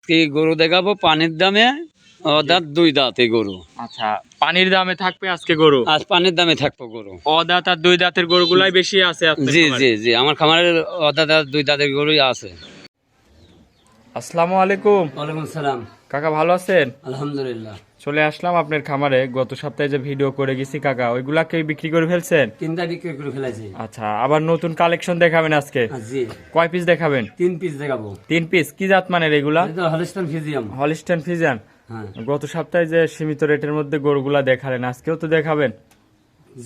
কি গরু দেখাবো পানির দামে, দাঁত দুই দাঁত এই গরু। আচ্ছা, পানির দামে থাকবে আজকে গরু? আজ পানির দামে থাকবো গরু। দাঁত আর দুই দাঁতের গরুগুলাই বেশি আছে আপনার জি খামারে? জি জি, আমার খামারের দাঁত আর দুই দাঁতের গরুই আছে। আসসালামু আলাইকুম। ওয়ালাইকুম সালাম। কাকা ভালো আছেন? আলহামদুলিল্লাহ। চলে আসলাম আপনার খামারে। গত সপ্তাহে যে ভিডিও করে গেছি কাকা, ওইগুলাকে বিক্রি করে ফেলছেন? তিনটা বিক্রি করে ফেলেছি। আচ্ছা, আবার নতুন কালেকশন দেখাবেন আজকে? জি। কয় পিস দেখাবেন? 3 পিস দেখাবো। 3 পিস। কি জাত মানের এগুলা? Holstein Friesian. Holstein Friesian. হ্যাঁ। গত সপ্তাহে যে সীমিত রেটের মধ্যে গরুগুলা দেখালেন, আজকেও তো দেখাবেন?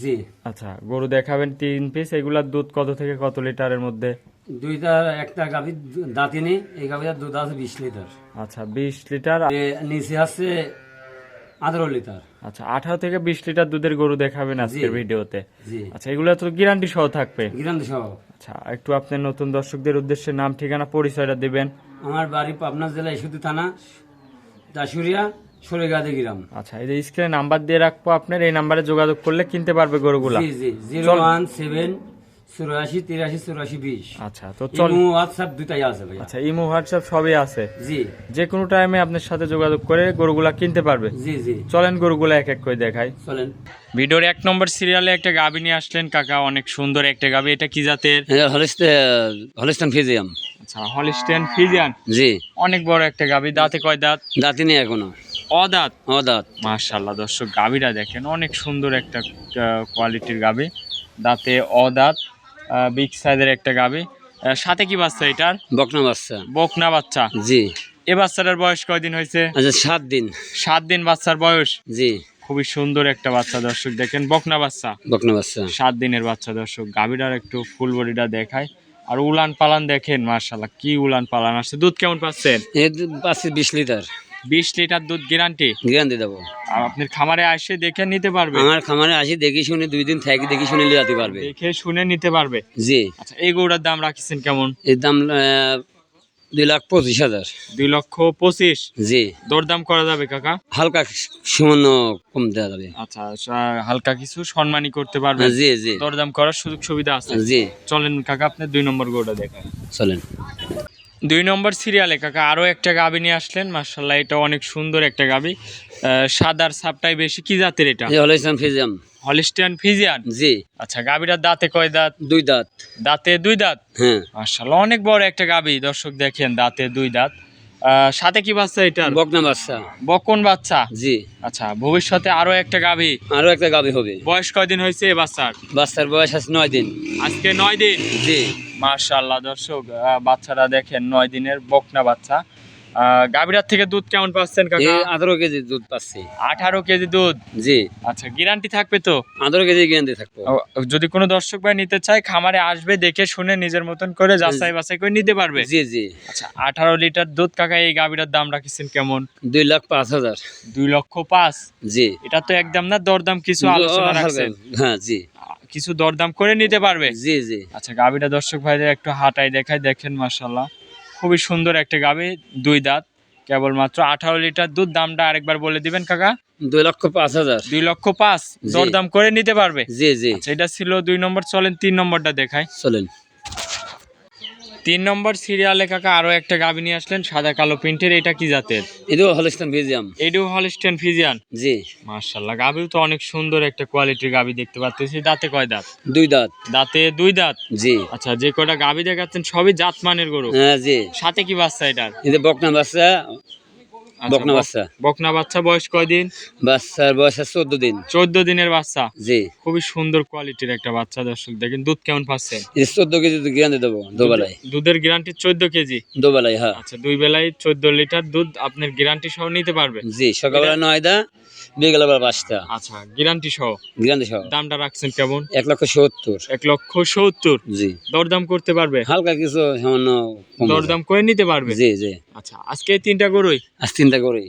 জি। আচ্ছা, গরু দেখাবেন 3 পিস। এগুলার দুধ কত থেকে কত লিটারের মধ্যে? দুইটা, একটা গাভীর দাঁতিনি, এই গাভীর দুধ আছে 20 লিটার। আচ্ছা, 20 লিটার। নিচে আছে 18 লিটার। আচ্ছা, 18 থেকে 20 লিটার দুধের গরু দেখাবেন আজকের ভিডিওতে? জি। আচ্ছা, এগুলো তো গ্যারান্টি সহ থাকবে? গ্যারান্টি সহ। আচ্ছা, একটু আপনার নতুন দর্শকদের উদ্দেশ্যে নাম, ঠিকানা, পরিচয়টা দিবেন। আমার বাড়ি পাবনা জেলা ঈশ্বরদী থানা, দাসুরিয়া, সরেগাদি গ্রাম। আচ্ছা, এই যে স্ক্রিনে নাম্বার দিয়ে রাখবো, আপনার এই নাম্বারে যোগাযোগ করলে কিনতে পারবে গরুগুলা? জি জি, 017 84 83 84 20। আচ্ছা, তো চল। ইমো হোয়াটসঅ্যাপ দুটাই আছে ভাই। আচ্ছা, ইমো হোয়াটসঅ্যাপ সবই আছে? জি। যে কোনো টাইমে আপনার সাথে যোগাযোগ করে গরুগুলা কিনতে পারবে? জি জি। চলেন গরুগুলা এক এক করে দেখাই। চলেন। ভিডিওর 1 নম্বর সিরিয়ালে একটা গাভী নিয়ে আসলেন কাকা, অনেক সুন্দর একটা গাভী। এটা কি জাতের? Holstein Friesian. আচ্ছা, হলিস্টাইন ফ্রিজিয়ান। জি। অনেক বড় একটা গাভী। দাঁতে কয় দাঁত? দাঁতি নেই এখনো। অদাঁত? অদাঁত। মাশাআল্লাহ দর্শক, গাভীটা দেখেন, অনেক সুন্দর একটা কোয়ালিটির গাভী। দাঁতে অদাঁত, বিগ সাইজের একটা গাভী। সাথে কি বাচ্চা এটার? বকনা বাচ্চা। বকনা বাচ্চা? জি। এ বাচ্চাটার বয়স কয়দিন হয়েছে? আচ্ছা, 7 দিন। 7 দিন বাচ্চার বয়স? জি। খুবই সুন্দর একটা বাচ্চা দর্শক, দেখেন বকনা বাচ্চা। বকনা বাচ্চা। 7 দিনের বাচ্চা দর্শক। গাভীটার একটু ফুল বডিটা দেখায়। আর উলান পালান দেখেন, মাশাআল্লাহ কি উলান পালান আসছে। দুধ কেমন পাচ্ছেন? এর পাচ্ছি 20 লিটার। 20 লিটার দুধ গ্যারান্টি? গ্যারান্টি দেবো। আর আপনার খামারে আসে দেখে নিতে পারবে? আমার খামারে আসি, দেখি শুনে 2 দিন থেকে দেখি শুনে যেতে পারবে। দেখে শুনে নিতে পারবে? জি। আচ্ছা, এই গরুটার দাম রাখিছেন কেমন? এর দাম 2,25,000। 2,25,000? জি। দরদাম করা যাবে কাকা? হালকা সামান্য কম দেওয়া যাবে। আচ্ছা, হালকা কিছু সম্মানী করতে পারবে? জি জি। দরদাম করার সুযোগ সুবিধা আছে? জি। চলেন কাকা, আপনি 2 নম্বর গরুটা দেখান। চলেন। 2 নম্বর সিরিয়ালে কাকা আরো একটা গাভী নিয়ে আসলেন। মাশাআল্লাহ, এটা অনেক সুন্দর একটা গাভী। সাদার ছাপটাই বেশি। কি জাতের এটা? Holstein Friesian. Holstein Friesian? জি। আচ্ছা, গাভীটার দাঁতে কয় দাঁত? 2 দাঁত। দাঁতে 2 দাঁত? হ্যাঁ। মাশাআল্লাহ, অনেক বড় একটা গাভী দর্শক, দেখেন দাঁতে 2 দাঁত। সাথে কি বাচ্চা এটার? বকনা বাচ্চা। বকন বাচ্চা? জি। আচ্ছা, ভবিষ্যতে আরো একটা গাভী? আরো একটা গাভী হবে। বয়স কয়দিন হয়েছে এই বাচ্চার? বাচ্চার বয়স আছে 9 দিন। আজকে 9 দিন? জি। মাশাআল্লাহ দর্শক, বাচ্চাটা দেখেন 9 দিনের বকনা বাচ্চা। গাভীরার থেকে দুধ কেমন পাচ্ছেন কাকা? 18 কেজি দুধ পাচ্ছি। 18 কেজি দুধ? জি। আচ্ছা, গ্যারান্টি থাকবে তো? 18 কেজি গ্যারান্টি থাকবো। যদি কোনো দর্শক ভাই নিতে চায়, খামারে আসবে, দেখে শুনে নিজের মতন করে যাচাই বাছাই করে নিতে পারবে? জি জি। আচ্ছা, 18 লিটার দুধ কাকা, এই গাভীটার দাম রাখিছেন কেমন? 2,05,000। 2,05,000? জি। এটা তো একদম না, দরদাম কিছু আলোচনা রাখছেন? হ্যাঁ জি। কিছু দরদাম করে নিতে পারবে? জি জি। আচ্ছা, গাভীটা দর্শক ভাইদের একটু হাঁটাই দেখায়, দেখেন মাশাআল্লাহ খুবই সুন্দর একটা গাভী। 2 দাঁত, কেবলমাত্র 18 লিটার দুধ। দামটা আরেকবার বলে দিবেন কাকা? 2,05,000। 2,05,000? জি। দরদাম করে নিতে পারবে? জি জি। আচ্ছা, এটা ছিল 2 নম্বর। চলেন 3 নম্বরটা দেখাই। চলেন। 3 নম্বর সিরিয়ালে কাকা আরো একটা গাভী নিয়ে আসলেন, সাদা কালো প্রিন্টের। এটা কি জাতের? এটাও হলিস্টাইন ফ্রিজিয়ান। এটাও হলিস্টাইন ফ্রিজিয়ান? জি। মাশাআল্লাহ, গাভীও তো অনেক সুন্দর একটা কোয়ালিটির গাভী দেখতে পাচ্ছি। দাঁতে কয় দাঁত? 2 দাঁত। দাঁতে 2 দাঁত? জি। আচ্ছা, যে কয়টা গাভী দেখাচ্ছেন সবই জাতমানের গরু? হ্যাঁ জি। সাথে কি বাচ্চা এটার? এটা বকনা বাচ্চা। আচ্ছা, বকনা বাচ্চা। বকনা বাচ্চা। বয়স কয়দিন? বাচ্চার বয়স আছে 14 দিন। 14 দিনের বাচ্চা? জি। খুবই সুন্দর কোয়ালিটির একটা বাচ্চা দর্শক, দেখেন দুধ কেমন পাচ্ছেন? এটা 14 কেজি দুধ গ্যারান্টি দেবো দুবেলায়। দুধের গ্যারান্টি 14 কেজি? দুবেলায় হ্যাঁ। আচ্ছা, 2 বেলায় 14 লিটার দুধ আপনার গ্যারান্টি সহ নিতে পারবে? জি। সকালবেলা 9টা, বিকেলবেলা 5টা। আচ্ছা, গ্যারান্টি সহ? গ্যারান্টি সহ। দামটা রাখছেন কেমন? 1,70,000। 1,70,000? জি। দরদাম করতে পারবে? হালকা কিছু সামান্য দরদাম করে নিতে পারবে? জি জি। আচ্ছা, আজকে 3টা গরুই? আজ 3টা করি।